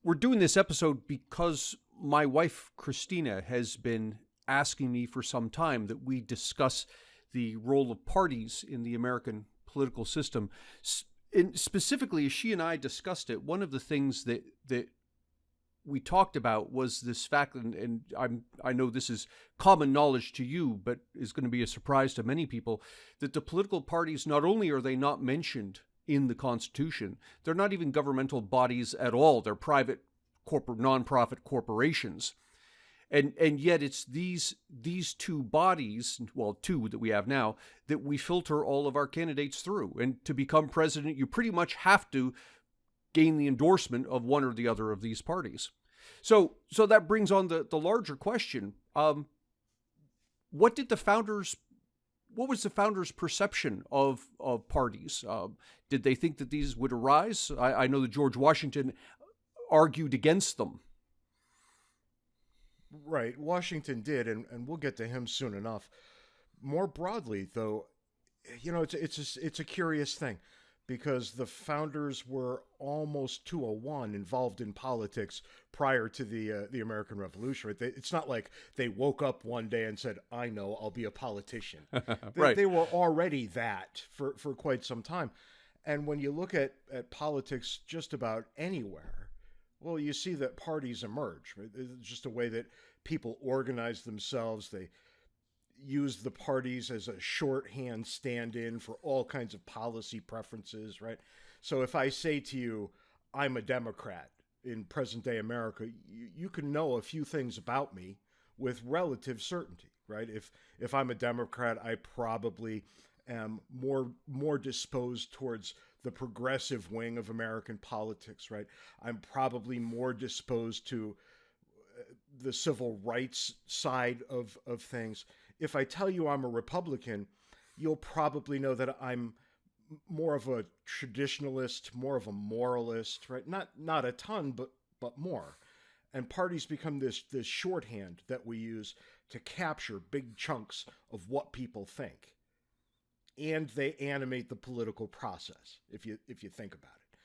we're doing this episode because my wife, Christina, has been asking me for some time that we discuss the role of parties in the American political system. And specifically, as she and I discussed it, one of the things that we talked about was this fact, and I know this is common knowledge to you, but is going to be a surprise to many people, that the political parties, not only are they not mentioned in the Constitution, they're not even governmental bodies at all. They're private nonprofit corporations. And yet it's these two bodies, well, two that we have now, that we filter all of our candidates through. And to become president, you pretty much have to gain the endorsement of one or the other of these parties. So that brings on the larger question. What was the founders' perception of parties? Did they think that these would arise? I know that George Washington argued against them. Right, Washington did, and we'll get to him soon enough. More broadly, though, it's a curious thing, because the founders were almost to a one involved in politics prior to the American Revolution. Right? It's not like they woke up one day and said, "I know, I'll be a politician." Right. They were already that for quite some time. And when you look at politics just about anywhere, well, you see that parties emerge. Right? It's just a way that people organize themselves. They use the parties as a shorthand stand-in for all kinds of policy preferences, right? So if I say to you, I'm a Democrat in present-day America, you can know a few things about me with relative certainty, right? If I'm a Democrat, I probably am more disposed towards the progressive wing of American politics, right? I'm probably more disposed to the civil rights side of things. If I tell you I'm a Republican, you'll probably know that I'm more of a traditionalist, more of a moralist, right? Not a ton, but more. And parties become this shorthand that we use to capture big chunks of what people think. And they animate the political process, if you think about it.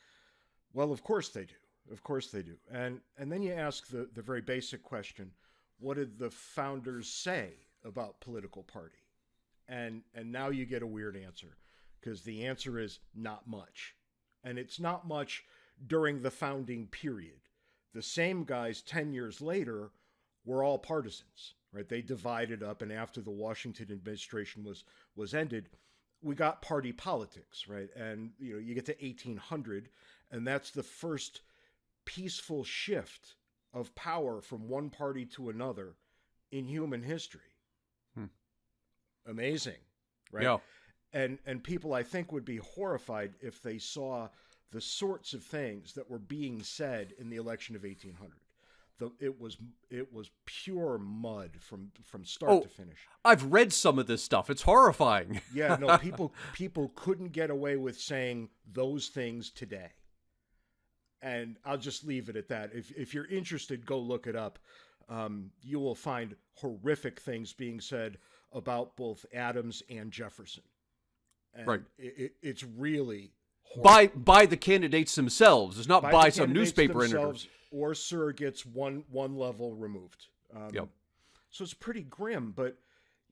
Well, of course they do. Of course they do. And then you ask the very basic question, what did the founders say about political party? And now you get a weird answer, because the answer is not much. And it's not much during the founding period. The same guys 10 years later were all partisans, right? They divided up, and after the Washington administration was ended, we got party politics, right? And you get to 1800, and that's the first peaceful shift of power from one party to another in human history. Amazing, right? Yeah. And people, I think, would be horrified if they saw the sorts of things that were being said in the election of 1800. It was pure mud from start to finish. I've read some of this stuff. It's horrifying. Yeah, no, people couldn't get away with saying those things today. And I'll just leave it at that. If you're interested, go look it up. You will find horrific things being said about both Adams and Jefferson. And right. It's really horrible. By the candidates themselves. It's not by some newspaper editor. Or surrogates one level removed. Yep. So it's pretty grim. But,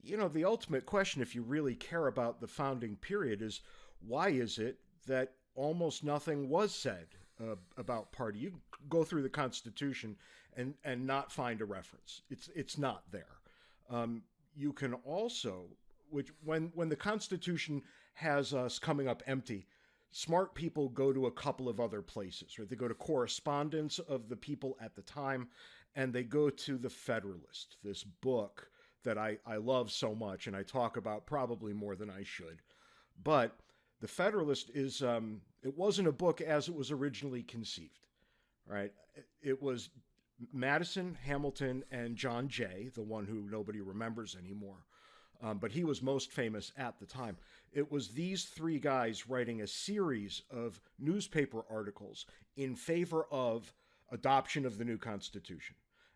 the ultimate question, if you really care about the founding period, is why is it that almost nothing was said about party? You go through the Constitution and not find a reference. It's not there. You can also, when the Constitution has us coming up empty, smart people go to a couple of other places, right? They go to correspondence of the people at the time, and they go to the Federalist, this book that I love so much, and I talk about probably more than I should. But the Federalist is, it wasn't a book as it was originally conceived, right? It was Madison, Hamilton, and John Jay, the one who nobody remembers anymore. But he was most famous at the time. It was these three guys writing a series of newspaper articles in favor of adoption of the new Constitution.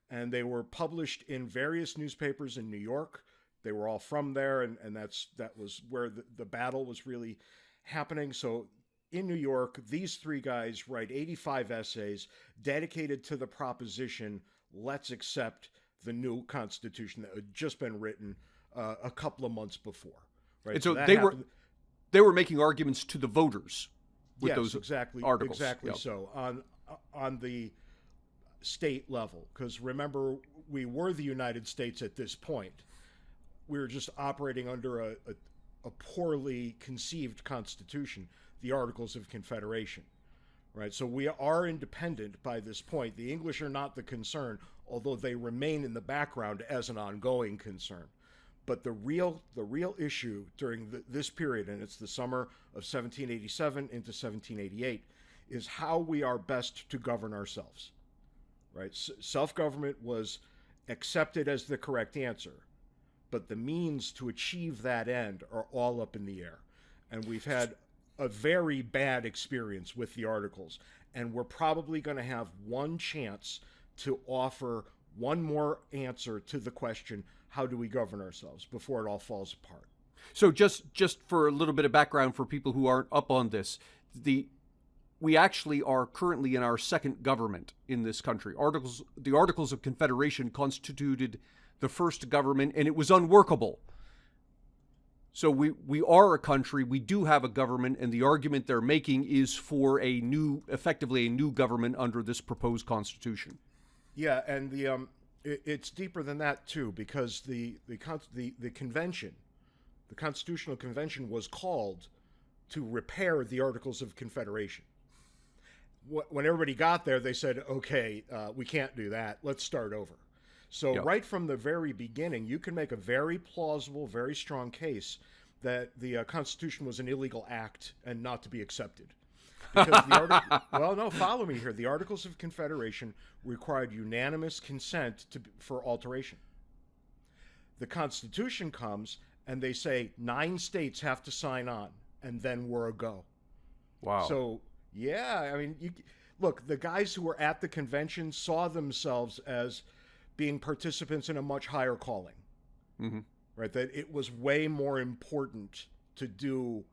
And they were published in various newspapers in New York. They were all from there, and that was where the battle was really happening. So in New York, these three guys write 85 essays dedicated to the proposition, let's accept the new Constitution that had just been written a couple of months before. Right? And so they were making arguments to the voters with those articles. Exactly so. On the state level, because remember, we were the United States at this point. We were just operating under a poorly conceived constitution, the Articles of Confederation, right? So we are independent by this point. The English are not the concern, although they remain in the background as an ongoing concern. But the real issue during this period, and it's the summer of 1787 into 1788, is how we are best to govern ourselves, right? Self-government was accepted as the correct answer, but the means to achieve that end are all up in the air. And we've had a very bad experience with the Articles, and we're probably going to have one chance to offer one more answer to the question, how do we govern ourselves, before it all falls apart. So just for a little bit of background for people who aren't up on this, we actually are currently in our second government in this country. The Articles of Confederation constituted the first government, and it was unworkable. So we are a country, we do have a government, and the argument they're making is for effectively a new government under this proposed constitution. Yeah, and it's deeper than that too, because the convention, the Constitutional Convention, was called to repair the Articles of Confederation. When everybody got there, they said, okay, we can't do that. Let's start over. So right from the very beginning, you can make a very plausible, very strong case that the Constitution was an illegal act and not to be accepted. Because follow me here. The Articles of Confederation required unanimous consent for alteration. The Constitution comes and they say 9 states have to sign on, and then we're a go. Wow. So, yeah, I mean, look, the guys who were at the convention saw themselves as being participants in a much higher calling, right? That it was way more important to do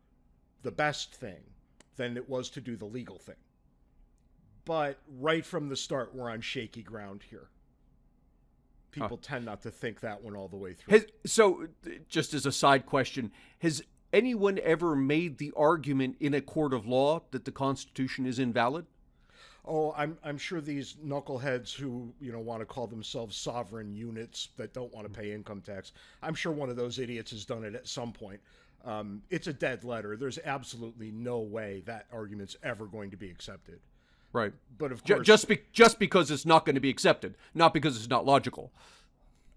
the best thing than it was to do the legal thing. But right from the start, we're on shaky ground here. People tend not to think that one all the way through. So, just as a side question, has anyone ever made the argument in a court of law that the Constitution is invalid? Oh, I'm sure these knuckleheads who want to call themselves sovereign units that don't want to pay income tax, I'm sure one of those idiots has done it at some point. It's a dead letter. There's absolutely no way that argument's ever going to be accepted. Right. But of course, just because it's not going to be accepted, not because it's not logical.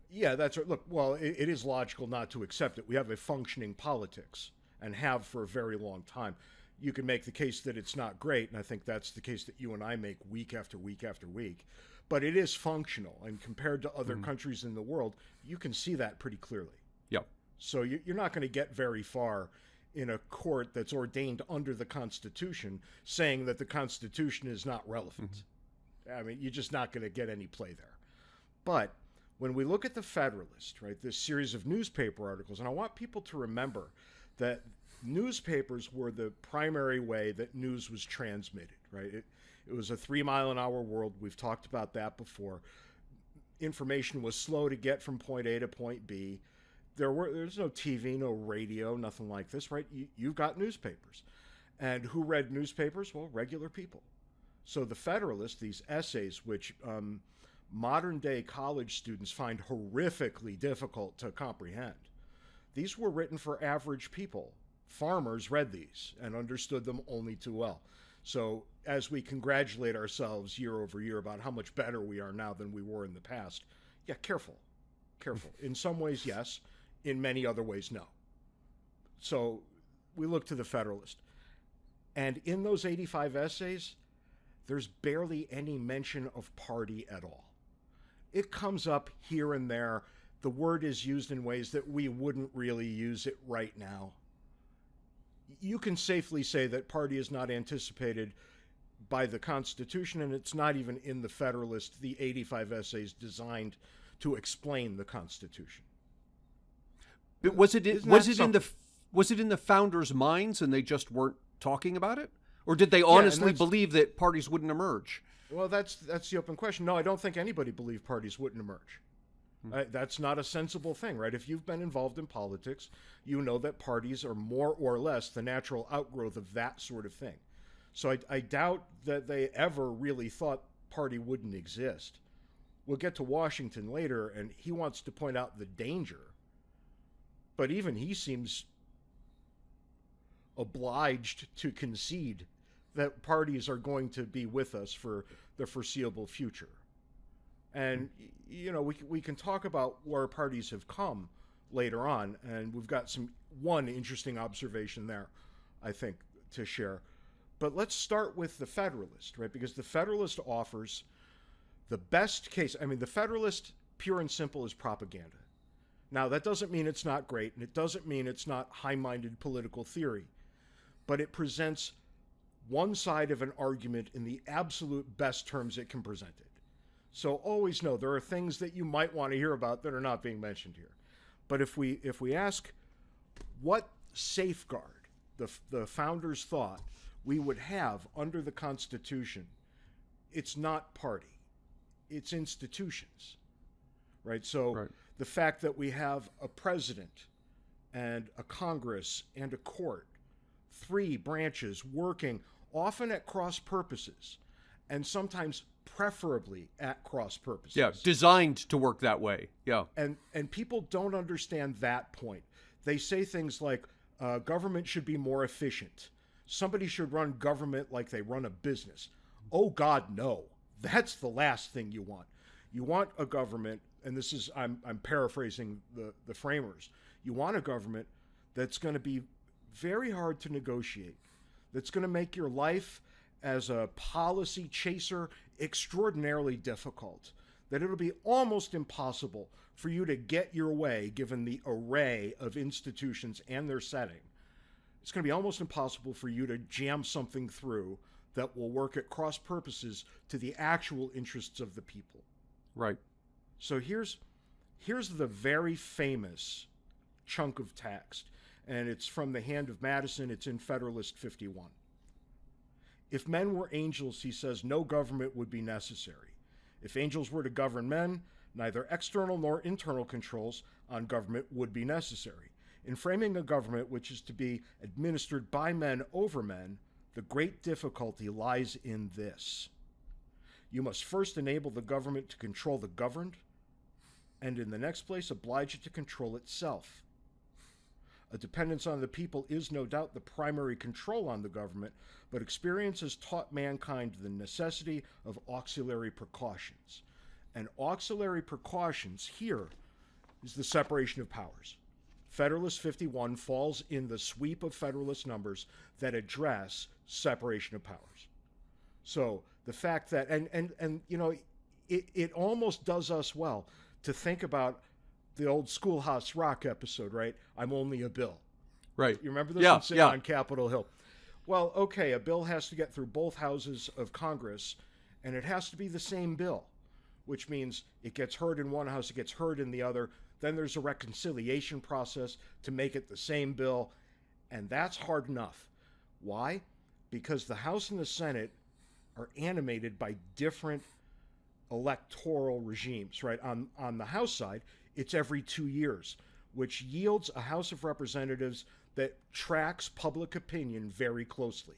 Yeah, that's right. Look, well, it is logical not to accept it. We have a functioning politics, and have for a very long time. You can make the case that it's not great, and I think that's the case that you and I make week after week after week. But it is functional, and compared to other countries in the world, you can see that pretty clearly. Yep. So you're not going to get very far in a court that's ordained under the Constitution saying that the Constitution is not relevant. I mean, you're just not going to get any play there. But when we look at the Federalist, right, this series of newspaper articles, and I want people to remember that newspapers were the primary way that news was transmitted, right? It was a 3-mile-an-hour world. We've talked about that before. Information was slow to get from point A to point B. There's no TV, no radio, nothing like this, right? You've got newspapers. And who read newspapers? Well, regular people. So the Federalist, these essays, which modern-day college students find horrifically difficult to comprehend, these were written for average people. Farmers read these and understood them only too well. So as we congratulate ourselves year over year about how much better we are now than we were in the past, yeah, careful. In some ways, yes. In many other ways, no. So we look to the Federalist. And in those 85 essays, there's barely any mention of party at all. It comes up here and there. The word is used in ways that we wouldn't really use it right now. You can safely say that party is not anticipated by the Constitution, and it's not even in the Federalist, the 85 essays designed to explain the Constitution. But was it in the founders' minds and they just weren't talking about it? Or did they honestly believe that parties wouldn't emerge? Well, that's the open question. No, I don't think anybody believed parties wouldn't emerge. That's not a sensible thing, right? If you've been involved in politics, you know that parties are more or less the natural outgrowth of that sort of thing. So I doubt that they ever really thought party wouldn't exist. We'll get to Washington later, and he wants to point out the danger. But even he seems obliged to concede that parties are going to be with us for the foreseeable future. And, you know, we can talk about where parties have come later on, and we've got one interesting observation there, I think, to share. But let's start with the Federalist, right? Because the Federalist offers the best case. I mean, the Federalist, pure and simple, is propaganda. Now, that doesn't mean it's not great, and it doesn't mean it's not high-minded political theory, but it presents one side of an argument in the absolute best terms it can present it. So always know there are things that you might want to hear about that are not being mentioned here. But if we ask what safeguard the founders thought we would have under the Constitution, it's not party, it's institutions, right? So the fact that we have a president and a Congress and a court, 3 branches working often at cross purposes, and sometimes preferably at cross purposes. Yeah, designed to work that way. Yeah. And people don't understand that point. They say things like, government should be more efficient. Somebody should run government like they run a business. Oh, God, no. That's the last thing you want. You want a government, and this is, I'm paraphrasing the framers, you want a government that's going to be very hard to negotiate, that's going to make your life as a policy chaser extraordinarily difficult, that it'll be almost impossible for you to get your way given the array of institutions and their setting. It's going to be almost impossible for you to jam something through that will work at cross purposes to the actual interests of the people. Right. So here's the very famous chunk of text, and it's from the hand of Madison. It's in Federalist 51. If men were angels, he says, no government would be necessary. If angels were to govern men, neither external nor internal controls on government would be necessary. In framing a government which is to be administered by men over men, the great difficulty lies in this. You must first enable the government to control the governed, and in the next place oblige it to control itself. A dependence on the people is no doubt the primary control on the government, but experience has taught mankind the necessity of auxiliary precautions. And auxiliary precautions here is the separation of powers. Federalist 51 falls in the sweep of Federalist numbers that address separation of powers. So the fact that, and you know, it almost does us well to think about the old Schoolhouse Rock episode, right? I'm only a bill. Right. You remember this one sitting on Capitol Hill? Well, okay, a bill has to get through both houses of Congress, and it has to be the same bill, which means it gets heard in one house, it gets heard in the other. Then there's a reconciliation process to make it the same bill, and that's hard enough. Why? Because the House and the Senate are animated by different electoral regimes, right? On the House side, it's every 2 years, which yields a House of Representatives that tracks public opinion very closely.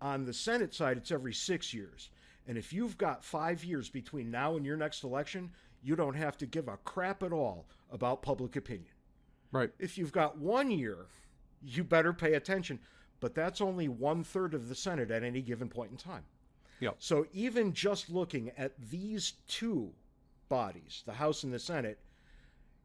On the Senate side, it's every 6 years. And if you've got 5 years between now and your next election, you don't have to give a crap at all about public opinion. Right. If you've got 1 year, you better pay attention. But that's only 1/3 of the Senate at any given point in time. Yep. So even just looking at these two bodies, the House and the Senate,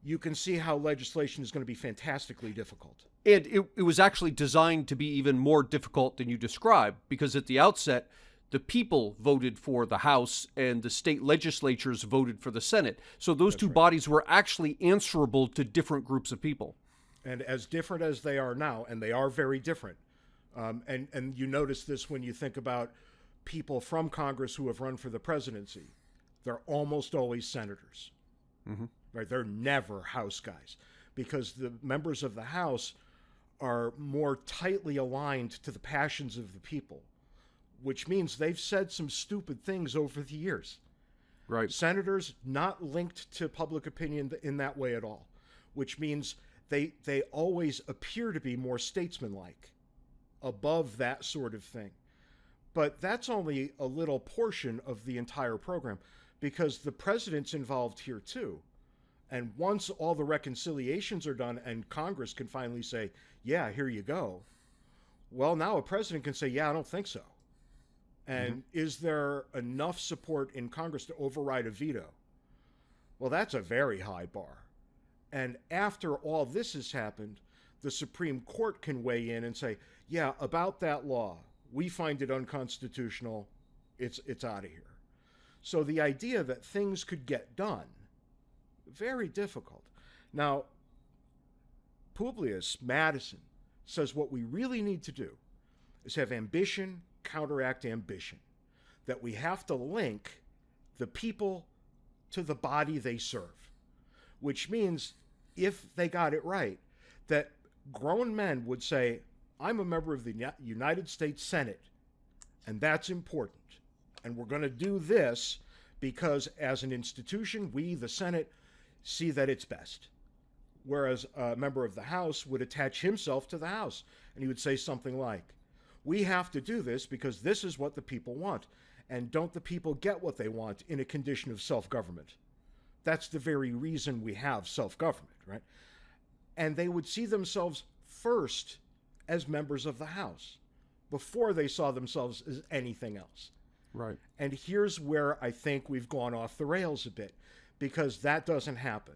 you can see how legislation is going to be fantastically difficult. And it was actually designed to be even more difficult than you described, because at the outset, the people voted for the House and the state legislatures voted for the Senate. So those two bodies were actually answerable to different groups of people. And as different as they are now, and they are very different, and you notice this when you think about people from Congress who have run for the presidency, they're almost always senators. Mm-hmm. Right? They're never House guys, because the members of the House are more tightly aligned to the passions of the people, which means they've said some stupid things over the years. Right. Senators not linked to public opinion in that way at all, which means they always appear to be more statesmanlike, above that sort of thing. But that's only a little portion of the entire program, because the president's involved here too. And once all the reconciliations are done and Congress can finally say, yeah, here you go, well, now a president can say, yeah, I don't think so. And is there enough support in Congress to override a veto? Well, that's a very high bar. And after all this has happened, the Supreme Court can weigh in and say, yeah, about that law, we find it unconstitutional, it's out of here. So the idea that things could get done, very difficult. Now, Publius Madison says what we really need to do is have ambition counteract ambition, that we have to link the people to the body they serve, which means, if they got it right, that grown men would say, I'm a member of the United States Senate, and that's important. And we're going to do this because as an institution, we, the Senate, see that it's best. Whereas a member of the House would attach himself to the House, and he would say something like, we have to do this because this is what the people want. And don't the people get what they want in a condition of self-government? That's the very reason we have self-government, right? And they would see themselves first as members of the House before they saw themselves as anything else. Right. And here's where I think we've gone off the rails a bit, because that doesn't happen.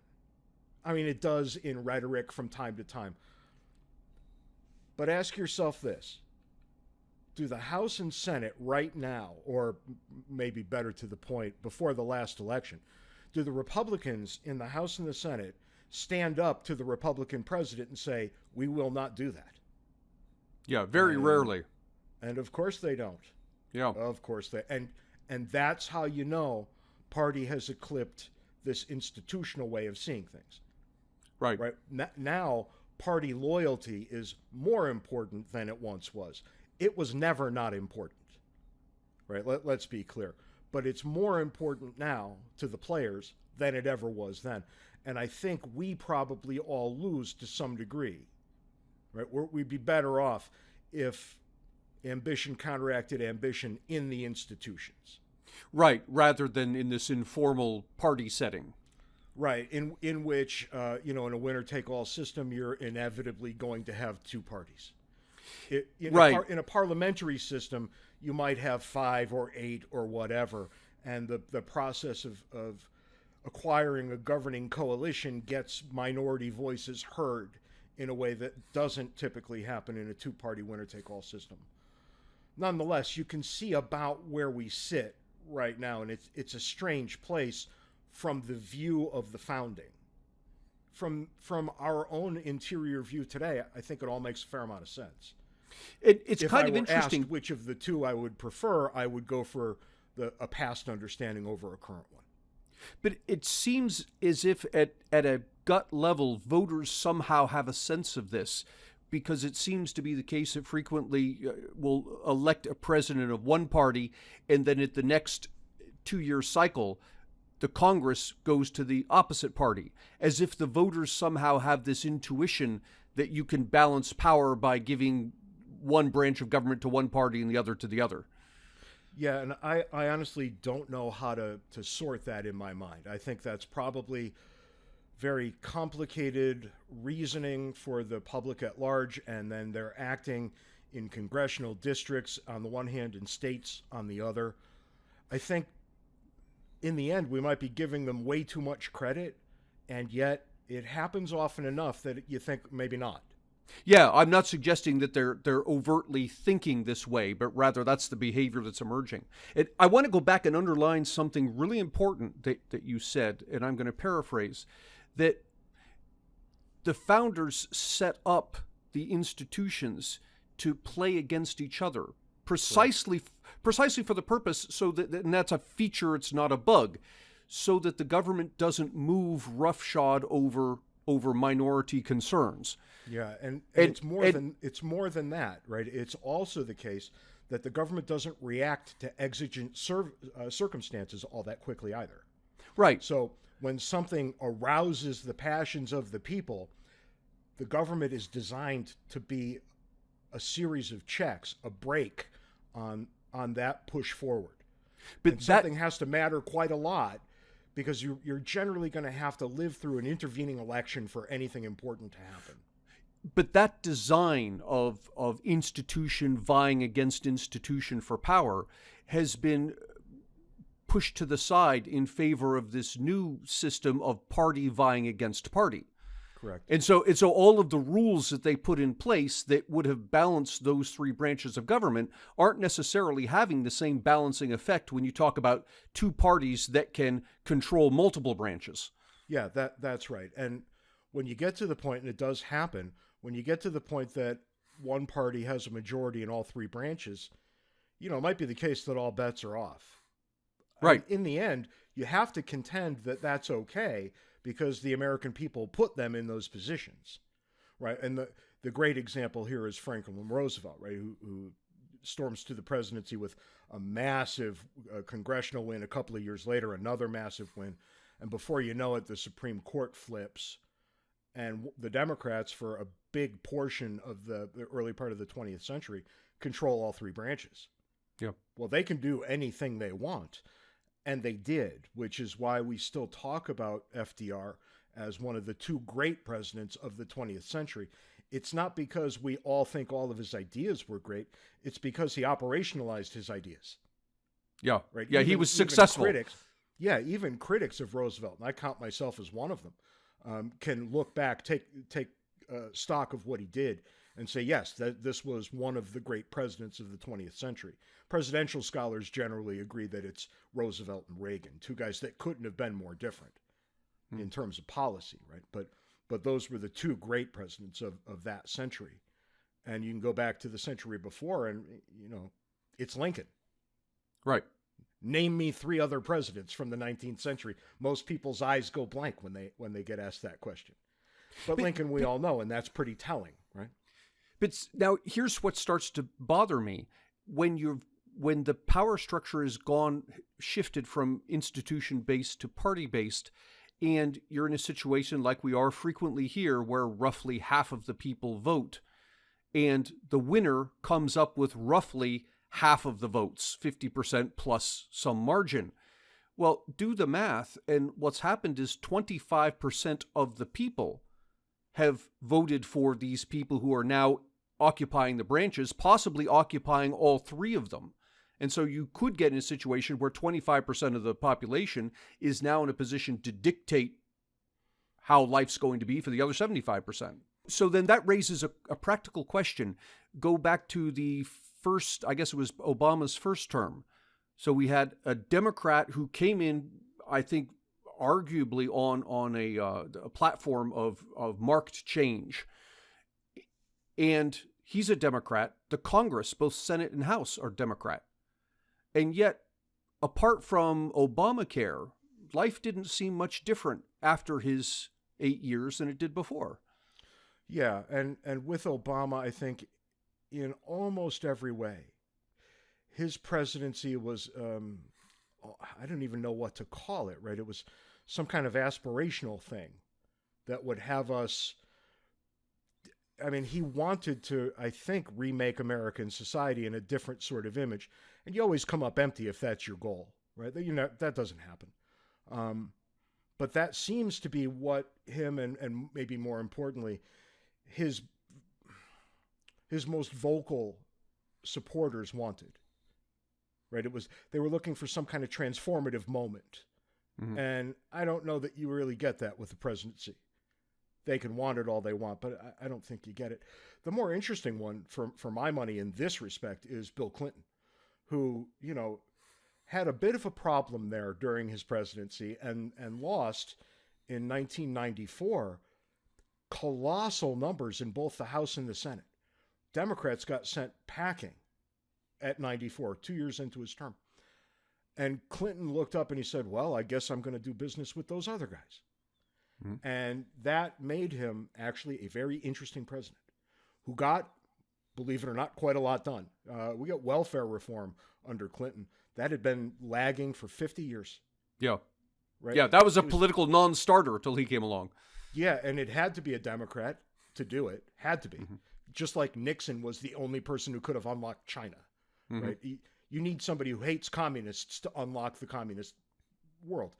I mean, it does in rhetoric from time to time. But ask yourself this. Do the House and Senate right now, or maybe better to the point, before the last election, do the Republicans in the House and the Senate stand up to the Republican president and say, we will not do that? Yeah, very rarely. And of course they don't. Yeah. Of course they, and that's how you know party has eclipsed this institutional way of seeing things. Right. Right. Now, party loyalty is more important than it once was. It was never not important, right? Let's be clear. But it's more important now to the players than it ever was then. And I think we probably all lose to some degree, right? We'd be better off if ambition counteracted ambition in the institutions. Right, rather than in this informal party setting. Right, in which, in a winner-take-all system, you're inevitably going to have two parties. In a parliamentary system, you might have 5 or 8 or whatever, and the process of acquiring a governing coalition gets minority voices heard in a way that doesn't typically happen in a two-party winner-take-all system. Nonetheless, you can see about where we sit right now, and it's a strange place from the view of the founding. From our own interior view today, I think it all makes a fair amount of sense. It's if kind I of were interesting. Asked which of the two I would prefer, I would go for a past understanding over a current one. But it seems as if at a gut level, voters somehow have a sense of this, because it seems to be the case that frequently will elect a president of one party, and then at the next 2-year cycle, the Congress goes to the opposite party, as if the voters somehow have this intuition that you can balance power by giving one branch of government to one party and the other to the other. Yeah, and I honestly don't know how to sort that in my mind. I think that's probably very complicated reasoning for the public at large, and then they're acting in congressional districts on the one hand and states on the other. I think in the end, we might be giving them way too much credit, and yet it happens often enough that you think maybe not. Yeah, I'm not suggesting that they're overtly thinking this way, but rather that's the behavior that's emerging. I want to go back and underline something really important that you said, and I'm going to paraphrase, that the founders set up the institutions to play against each other, precisely for the purpose, so that, and that's a feature, it's not a bug, so that the government doesn't move roughshod over over minority concerns. Yeah, and And- it's more than that, right? It's also the case that the government doesn't react to exigent circumstances all that quickly either. Right. So when something arouses the passions of the people, the government is designed to be a series of checks, a brake on that push forward. But And something has to matter quite a lot, because you're generally going to have to live through an intervening election for anything important to happen. But that design of institution vying against institution for power has been pushed to the side in favor of this new system of party vying against party. Correct. And so all of the rules that they put in place that would have balanced those three branches of government aren't necessarily having the same balancing effect when you talk about two parties that can control multiple branches. Yeah, that's right. And when you get to the point, and it does happen, when you get to the point that one party has a majority in all three branches, it might be the case that all bets are off. Right. In the end, you have to contend that that's okay, because the American people put them in those positions, right? And the great example here is Franklin Roosevelt, right, who storms to the presidency with a massive congressional win. A couple of years later, another massive win. And before you know it, the Supreme Court flips, and the Democrats, for a big portion of the early part of the 20th century, control all three branches. Yeah. Well, they can do anything they want. And they did, which is why we still talk about FDR as one of the two great presidents of the 20th century. It's not because we all think all of his ideas were great. It's because he operationalized his ideas. Yeah. Right. Yeah, he was successful. Even critics of Roosevelt, and I count myself as one of them, can look back, take stock of what he did, and say, yes, that this was one of the great presidents of the 20th century. Presidential scholars generally agree that it's Roosevelt and Reagan, two guys that couldn't have been more different in terms of policy, right? But those were the two great presidents of that century. And you can go back to the century before, and, it's Lincoln. Right. Name me three other presidents from the 19th century. Most people's eyes go blank when they get asked that question. But Lincoln, we all know, and that's pretty telling, right? But now here's what starts to bother me. When the power structure is shifted from institution-based to party-based, and you're in a situation like we are frequently here, where roughly half of the people vote, and the winner comes up with roughly half of the votes, 50% plus some margin. Well, do the math, and what's happened is 25% of the people have voted for these people who are now occupying the branches, possibly occupying all three of them. And so you could get in a situation where 25% of the population is now in a position to dictate how life's going to be for the other 75%. So then that raises a practical question. Go back to the first, I guess it was Obama's first term. So we had a Democrat who came in, I think, arguably on a platform of marked change. And he's a Democrat. The Congress, both Senate and House, are Democrat. And yet, apart from Obamacare, life didn't seem much different after his 8 years than it did before. Yeah, and with Obama, I think in almost every way, his presidency was, I don't even know what to call it, right? It was some kind of aspirational thing that would have us, he wanted to, I think, remake American society in a different sort of image. And you always come up empty if that's your goal, right? That doesn't happen. But that seems to be what him and maybe more importantly, his most vocal supporters wanted, right? They were looking for some kind of transformative moment. Mm-hmm. And I don't know that you really get that with the presidency. They can want it all they want, but I don't think you get it. The more interesting one, for my money in this respect, is Bill Clinton, who, had a bit of a problem there during his presidency and lost in 1994 colossal numbers in both the House and the Senate. Democrats got sent packing at 94, 2 years into his term. And Clinton looked up and he said, well, I guess I'm going to do business with those other guys. And that made him actually a very interesting president who got, believe it or not, quite a lot done. We got welfare reform under Clinton. That had been lagging for 50 years. Yeah. Right? Yeah, that was a political non-starter until he came along. Yeah, and it had to be a Democrat to do it. Had to be. Just like Nixon was the only person who could have unlocked China. Right? You need somebody who hates communists to unlock the communist world.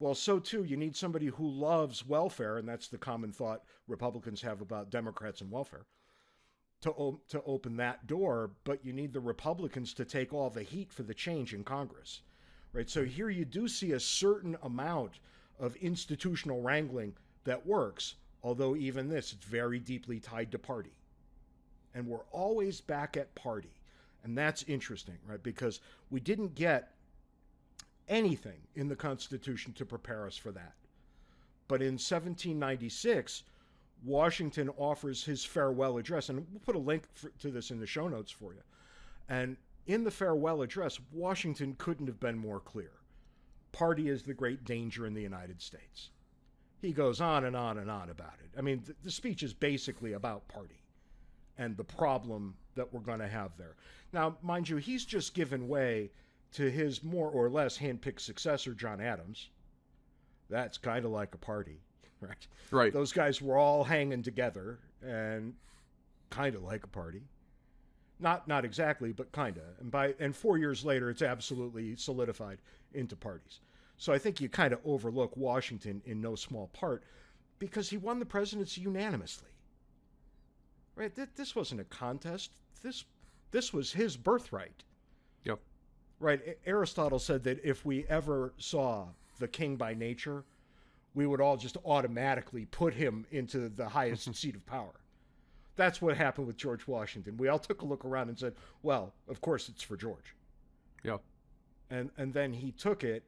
Well, so too, you need somebody who loves welfare, and that's the common thought Republicans have about Democrats and welfare, to open that door, but you need the Republicans to take all the heat for the change in Congress, right? So here you do see a certain amount of institutional wrangling that works, although even this, it's very deeply tied to party. And we're always back at party. And that's interesting, right? Because we didn't get anything in the Constitution to prepare us for that. But in 1796, Washington offers his farewell address, and we'll put a link to this in the show notes for you. And in the farewell address, Washington couldn't have been more clear. Party is the great danger in the United States. He goes on and on and on about it. I mean, the speech is basically about party and the problem that we're going to have there. Now, mind you, he's just given way to his more or less handpicked successor, John Adams. That's kind of like a party, right? Right. Those guys were all hanging together and kind of like a party. Not exactly, but kind of. And 4 years later, it's absolutely solidified into parties. So I think you kind of overlook Washington in no small part because he won the presidency unanimously. Right? This wasn't a contest. This was his birthright. Yep. Right. Aristotle said that if we ever saw the king by nature, we would all just automatically put him into the highest seat of power. That's what happened with George Washington. We all took a look around and said, well, of course it's for George. Yeah. And then he took it,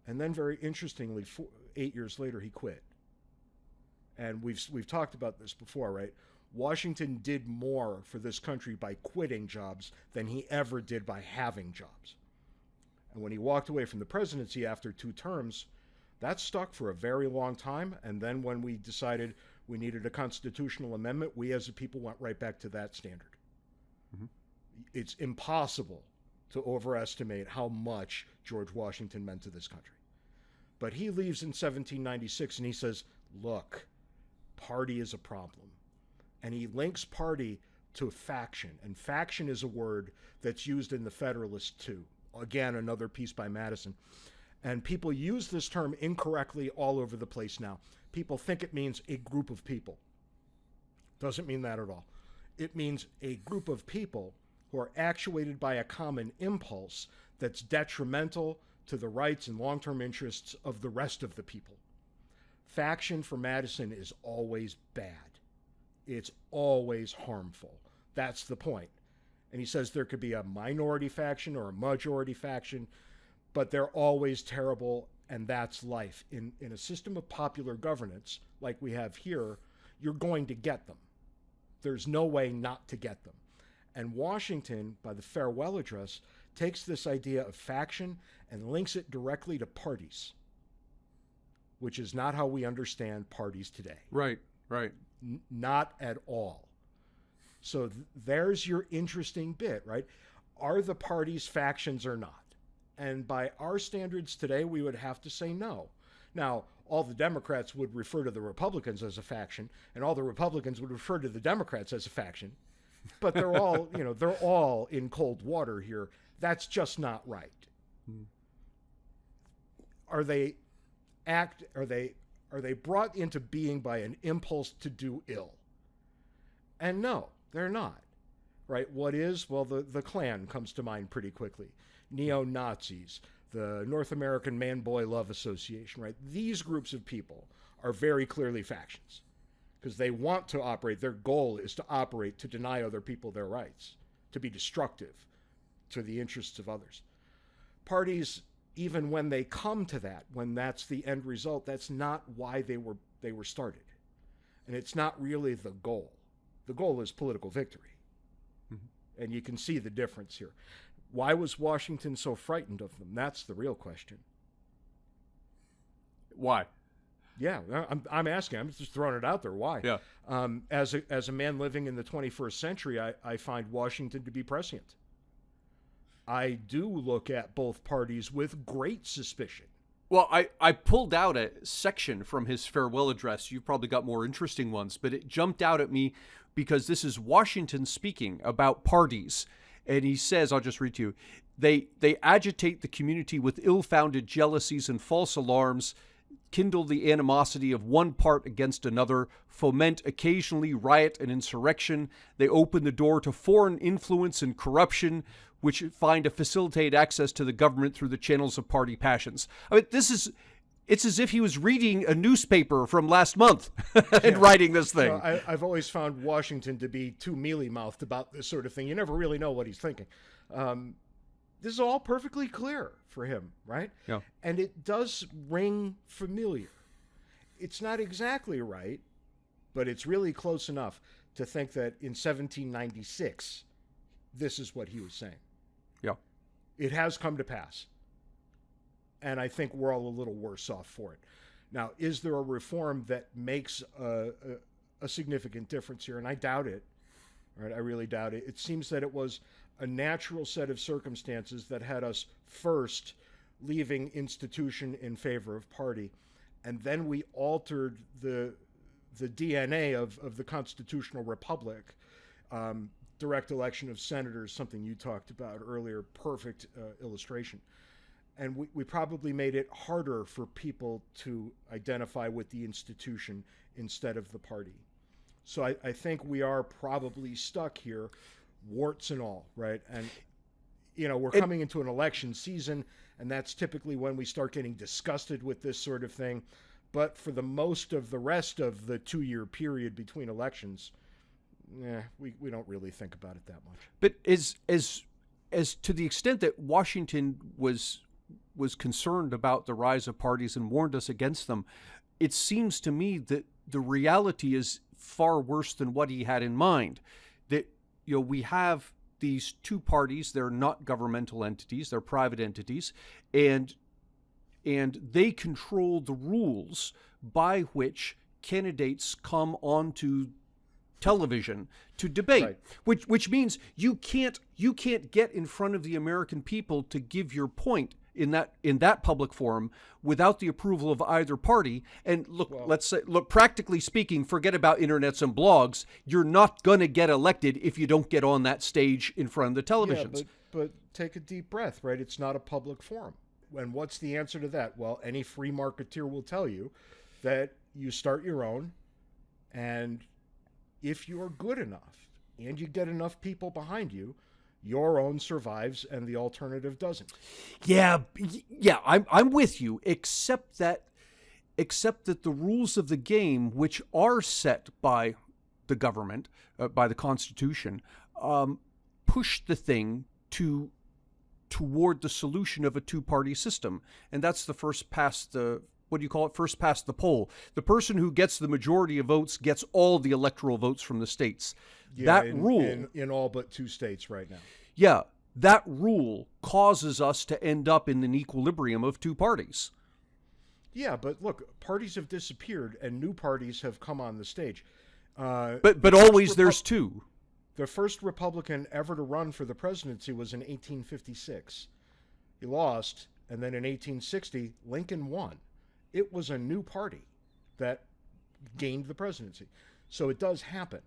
and then very interestingly, 8 years later, he quit. And we've talked about this before, right? Washington did more for this country by quitting jobs than he ever did by having jobs. And when he walked away from the presidency after 2 terms, that stuck for a very long time. And then when we decided we needed a constitutional amendment, we as a people went right back to that standard. It's impossible to overestimate how much George Washington meant to this country. But he leaves in 1796 and he says, look, party is a problem. And he links party to faction. And faction is a word that's used in the Federalists too. Again, another piece by Madison. And people use this term incorrectly all over the place now. People think it means a group of people. Doesn't mean that at all. It means a group of people who are actuated by a common impulse that's detrimental to the rights and long-term interests of the rest of the people. Faction for Madison is always bad. It's always harmful. That's the point. And he says there could be a minority faction or a majority faction, but they're always terrible, and that's life. In a system of popular governance like we have here, you're going to get them. There's no way not to get them. And Washington, by the farewell address, takes this idea of faction and links it directly to parties, which is not how we understand parties today. Right, right. Not at all. So there's your interesting bit, right? Are the parties factions or not? And by our standards today, we would have to say no. Now, all the Democrats would refer to the Republicans as a faction, and all the Republicans would refer to the Democrats as a faction. But they're all, they're all in cold water here. That's just not right. Are they brought into being by an impulse to do ill? And no, they're not. Right? What is? Well, the Klan comes to mind pretty quickly. Neo-Nazis, the North American Man-Boy Love Association, right? These groups of people are very clearly factions because they want to operate. Their goal is to operate to deny other people their rights, to be destructive to the interests of others. Parties, even when they come to that, when that's the end result, that's not why they were started. And it's not really the goal. The goal is political victory. And you can see the difference here. Why was Washington so frightened of them? That's the real question. Why? Yeah, I'm asking. I'm just throwing it out there. Why? Yeah. As a man living in the 21st century, I find Washington to be prescient. I do look at both parties with great suspicion. Well, I pulled out a section from his farewell address. You've probably got more interesting ones, but it jumped out at me because this is Washington speaking about parties. And he says, I'll just read to you, they agitate the community with ill-founded jealousies and false alarms, kindle the animosity of one part against another, foment occasionally riot and insurrection. They open the door to foreign influence and corruption, which find to facilitate access to the government through the channels of party passions. I mean, it's as if he was reading a newspaper from last month and writing this thing. I've always found Washington to be too mealy-mouthed about this sort of thing. You never really know what he's thinking. This is all perfectly clear for him, right? Yeah. And it does ring familiar. It's not exactly right, but it's really close enough to think that in 1796, this is what he was saying. Yeah. It has come to pass. And I think we're all a little worse off for it. Now, is there a reform that makes a significant difference here? And I doubt it. Right? I really doubt it. It seems that it was a natural set of circumstances that had us first leaving institution in favor of party. And then we altered the DNA of the constitutional republic. Direct election of senators, something you talked about earlier, perfect illustration. And we probably made it harder for people to identify with the institution instead of the party. So I think we are probably stuck here, warts and all, right? And, we're coming into an election season, and that's typically when we start getting disgusted with this sort of thing. But for the most of the rest of the 2-year period between elections, we don't really think about it that much. But as to the extent that Washington was concerned about the rise of parties and warned us against them, it seems to me that the reality is far worse than what he had in mind. That we have these two parties, they're not governmental entities, they're private entities, and they control the rules by which candidates come onto television to debate, right. which means you can't get in front of the American people to give your point in that public forum without the approval of either party. And look, practically speaking, forget about internets and blogs. You're not going to get elected if you don't get on that stage in front of the televisions. Yeah, but take a deep breath, right? It's not a public forum. And what's the answer to that? Well, any free marketeer will tell you that you start your own, and if you're good enough and you get enough people behind you, your own survives and the alternative doesn't. Yeah, I'm with you, except that the rules of the game, which are set by the government, by the Constitution, push the thing toward the solution of a two-party system, and that's the first past the first past the poll. The person who gets the majority of votes gets all the electoral votes from the states. Yeah, in all but 2 states right now. Yeah, that rule causes us to end up in an equilibrium of two parties. Yeah, but look, parties have disappeared and new parties have come on the stage. But always there's two. The first Republican ever to run for the presidency was in 1856. He lost, and then in 1860, Lincoln won. It was a new party that gained the presidency. So it does happen.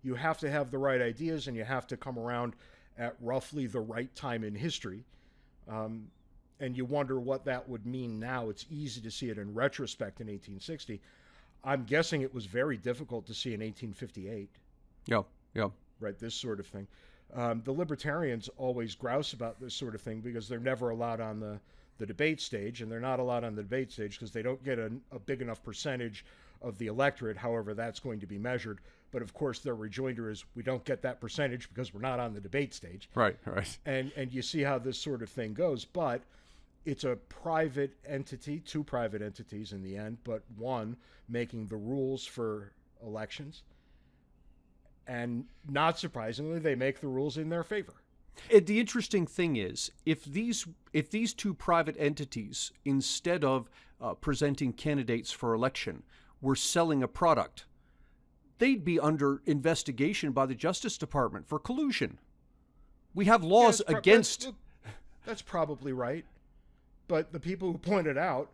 You have to have the right ideas, and you have to come around at roughly the right time in history. And you wonder what that would mean now. It's easy to see it in retrospect in 1860. I'm guessing it was very difficult to see in 1858. Yeah. Right, this sort of thing. The libertarians always grouse about this sort of thing because they're never allowed on the debate stage, and they're not allowed on the debate stage because they don't get a big enough percentage of the electorate, however that's going to be measured. But of course their rejoinder is, we don't get that percentage because we're not on the debate stage. Right. And you see how this sort of thing goes. But it's a private entity, 2 private entities in the end, but one making the rules for elections. And not surprisingly, they make the rules in their favor. The interesting thing is, if these two private entities, instead of presenting candidates for election, were selling a product, they'd be under investigation by the Justice Department for collusion. We have laws against... That's probably right. But the people who pointed out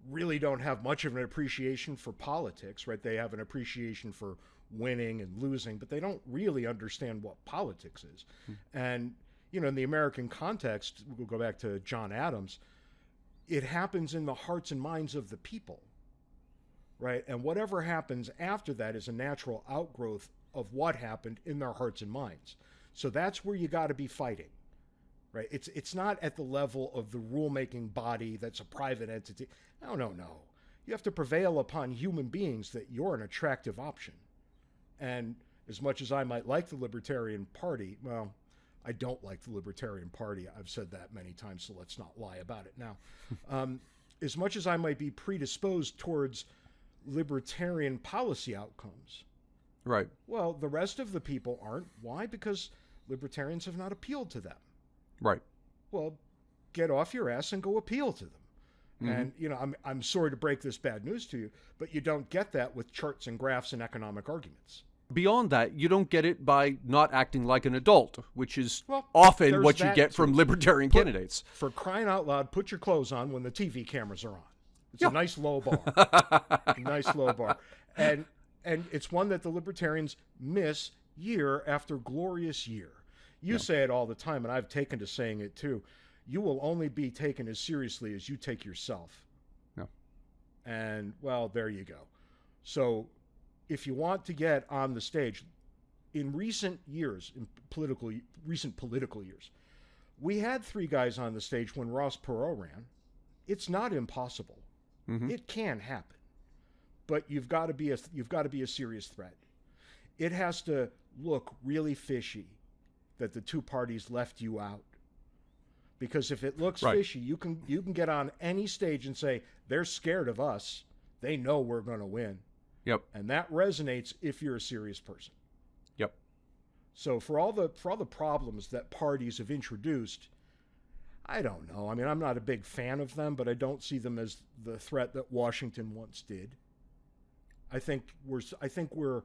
really don't have much of an appreciation for politics, right? They have an appreciation for winning and losing, but they don't really understand what politics is. And, you know, in the American context, we'll go back to John Adams, it happens in the hearts and minds of the people, right? And whatever happens after that is a natural outgrowth of what happened in their hearts and minds. So that's where you got to be fighting, right? It's not at the level of the rulemaking body that's a private entity. No. You have to prevail upon human beings that you're an attractive option. And as much as I might like the Libertarian Party, well, I don't like the Libertarian Party. I've said that many times, so let's not lie about it now. As much as I might be predisposed towards libertarian policy outcomes, right? Well, the rest of the people aren't. Why? Because libertarians have not appealed to them. Right. Well, get off your ass and go appeal to them. And, you know, I'm sorry to break this bad news to you, but you don't get that with charts and graphs and economic arguments. Beyond that, you don't get it by not acting like an adult, which is often what you get from libertarian candidates. For crying out loud, put your clothes on when the TV cameras are on. It's a nice low bar. A nice low bar. And it's one that the libertarians miss year after glorious year. You say it all the time, and I've taken to saying it too. You will only be taken as seriously as you take yourself. Yeah. And, well, there you go. So if you want to get on the stage, in recent years, recent political years, we had 3 guys on the stage when Ross Perot ran. It's not impossible. It can happen. But you've got to be a serious threat. It has to look really fishy that the 2 parties left you out. Because if it looks fishy, you can get on any stage and say, they're scared of us. They know we're going to win. Yep. And that resonates if you're a serious person. Yep. So for all the problems that parties have introduced, I don't know. I mean, I'm not a big fan of them, but I don't see them as the threat that Washington once did. I think we're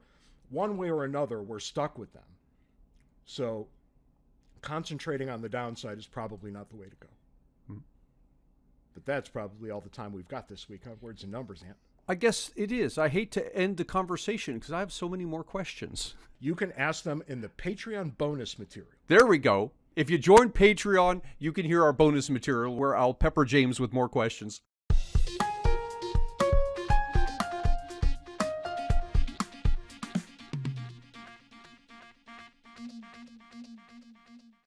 one way or another, we're stuck with them. So concentrating on the downside is probably not the way to go. But that's probably all the time we've got this week on Words and Numbers, Ant. I guess it is. I hate to end the conversation because I have so many more questions. You can ask them in the Patreon bonus material. There we go. If you join Patreon, you can hear our bonus material where I'll pepper James with more questions.